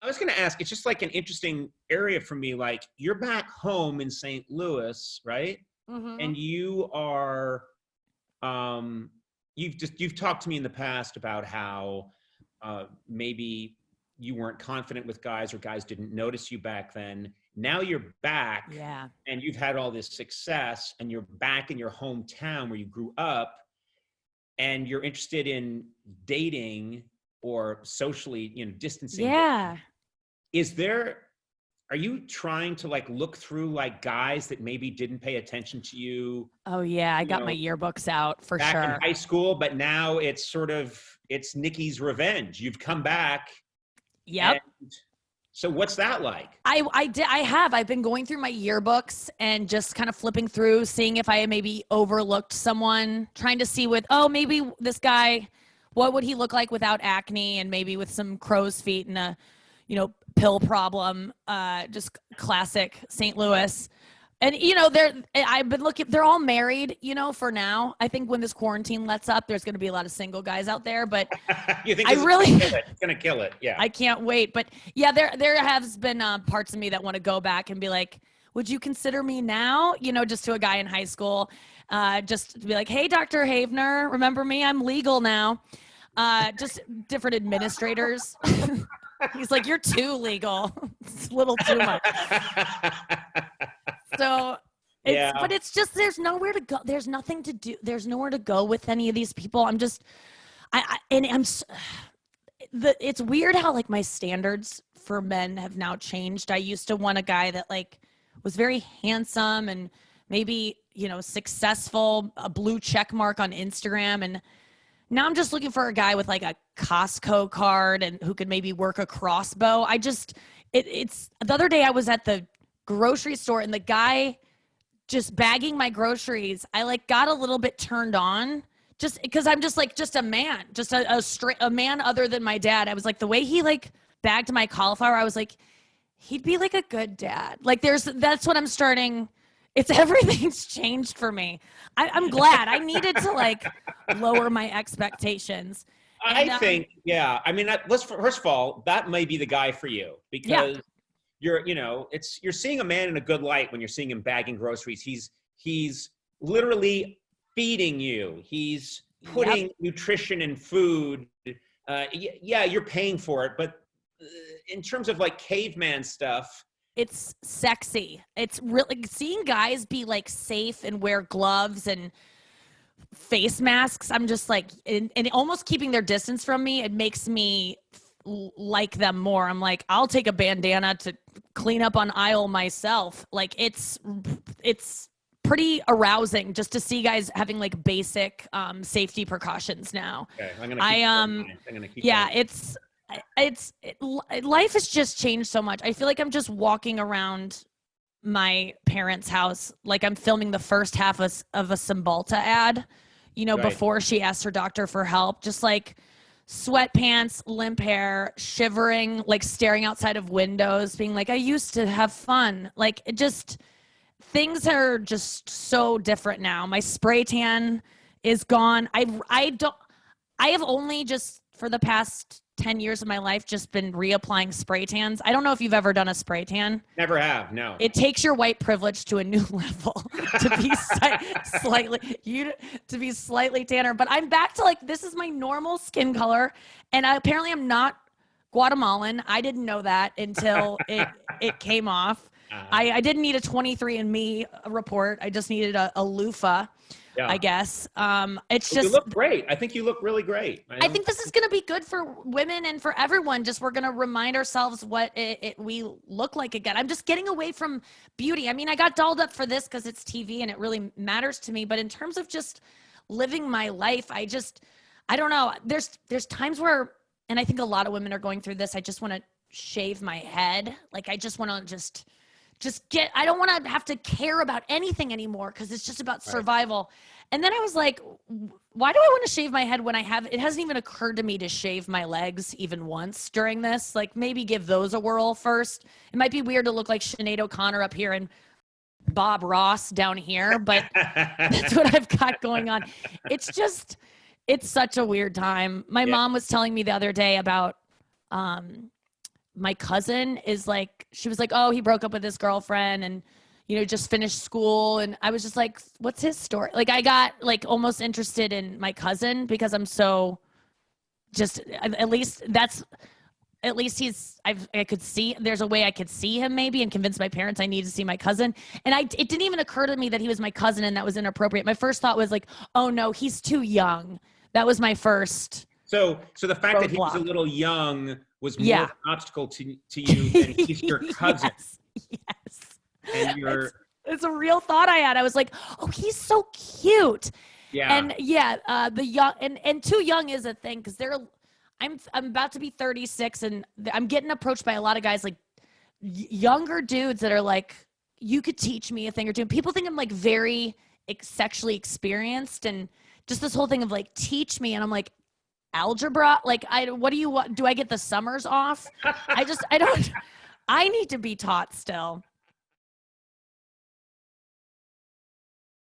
was going to ask, it's just like an interesting area for me. Like, you're back home in St. Louis, right? Mm-hmm. And you are, you've talked to me in the past about how maybe you weren't confident with guys, or guys didn't notice you back then. Now you're back, and you've had all this success, and you're back in your hometown where you grew up, and you're interested in dating or socially, distancing. Yeah. Are you trying to like look through like guys that maybe didn't pay attention to you? Oh yeah. I got my yearbooks out for back sure. in high school, but now it's Nikki's revenge. You've come back. Yep. So what's that like? I've been going through my yearbooks and just kind of flipping through, seeing if I maybe overlooked someone, trying to see maybe this guy, what would he look like without acne and maybe with some crow's feet and a, pill problem, just classic St. Louis. And, I've been looking, they're all married, for now. I think when this quarantine lets up, there's going to be a lot of single guys out there, but you think it's going to kill it. Yeah. I can't wait. But yeah, there has been parts of me that want to go back and be like, would you consider me now? Just to a guy in high school, just to be like, hey, Dr. Havener, remember me? I'm legal now. Just different administrators. He's like, you're too legal. It's a little too much. So, but it's just, there's nowhere to go. There's nothing to do. There's nowhere to go with any of these people. It's weird how like my standards for men have now changed. I used to want a guy that like was very handsome and maybe, successful, a blue check mark on Instagram. And now I'm just looking for a guy with like a Costco card and who could maybe work a crossbow. It's the other day I was at the grocery store and the guy just bagging my groceries, I like got a little bit turned on just because I'm just like, just a man, just a man other than my dad. I was like, the way he like bagged my cauliflower, I was like, he'd be like a good dad. Like that's what I'm starting. Everything's changed for me. I'm glad. I needed to like lower my expectations. I think, yeah. I mean, first of all, that may be the guy for you because you're seeing a man in a good light when you're seeing him bagging groceries. He's literally feeding you. He's putting nutrition and food. You're paying for it, but in terms of like caveman stuff, it's sexy. It's really seeing guys be like safe and wear gloves and face masks. I'm just like, and almost keeping their distance from me. It makes me like them more. I'm like, I'll take a bandana to clean up on aisle myself. Like it's pretty arousing just to see guys having like basic safety precautions now. Okay, I'm gonna keep life has just changed so much. I feel like I'm just walking around my parents' house like I'm filming the first half of a Cymbalta ad, before she asked her doctor for help. Just like sweatpants, limp hair, shivering, like staring outside of windows, being like, I used to have fun. Like things are just so different now. My spray tan is gone. I have only just for the past 10 years of my life just been reapplying spray tans. I don't know if you've ever done a spray tan. Never have, no. It takes your white privilege to a new level to be slightly tanner. But I'm back to like, this is my normal skin color. And apparently I'm not Guatemalan. I didn't know that until it came off. I didn't need a 23andMe report. I just needed a loofah. I guess. It's just. You look great. I think you look really great. I think this is going to be good for women and for everyone. Just we're going to remind ourselves what we look like again. I'm just getting away from beauty. I mean, I got dolled up for this because it's TV and it really matters to me. But in terms of just living my life, I don't know. There's times where, and I think a lot of women are going through this. I just want to shave my head. Like I just want to just I don't want to have to care about anything anymore because it's just about survival. And then I was like, why do I want to shave my head when it hasn't even occurred to me to shave my legs even once during this? Like maybe give those a whirl first. It might be weird to look like Sinead O'Connor up here and Bob Ross down here, but that's what I've got going on. It's such a weird time. My mom was telling me the other day about, my cousin is like, she was like, oh, he broke up with his girlfriend and, you know, just finished school. And I was just like, what's his story? Like, I got like almost interested in my cousin because I'm so just, at least I could see, there's a way I could see him maybe and convince my parents I need to see my cousin. And it didn't even occur to me that he was my cousin and that was inappropriate. My first thought was like, oh no, he's too young. That was my first. So the fact that he was a little young was more of an obstacle to you than he's your cousin. Yes. And it's a real thought I had. I was like, oh, he's so cute. Yeah. And the young and too young is a thing because I'm about to be 36 and I'm getting approached by a lot of guys like younger dudes that are like, you could teach me a thing or two. People think I'm like very sexually experienced and just this whole thing of like, teach me. And I'm like, algebra? Like, what do you want? Do I get the summers off? I need to be taught still.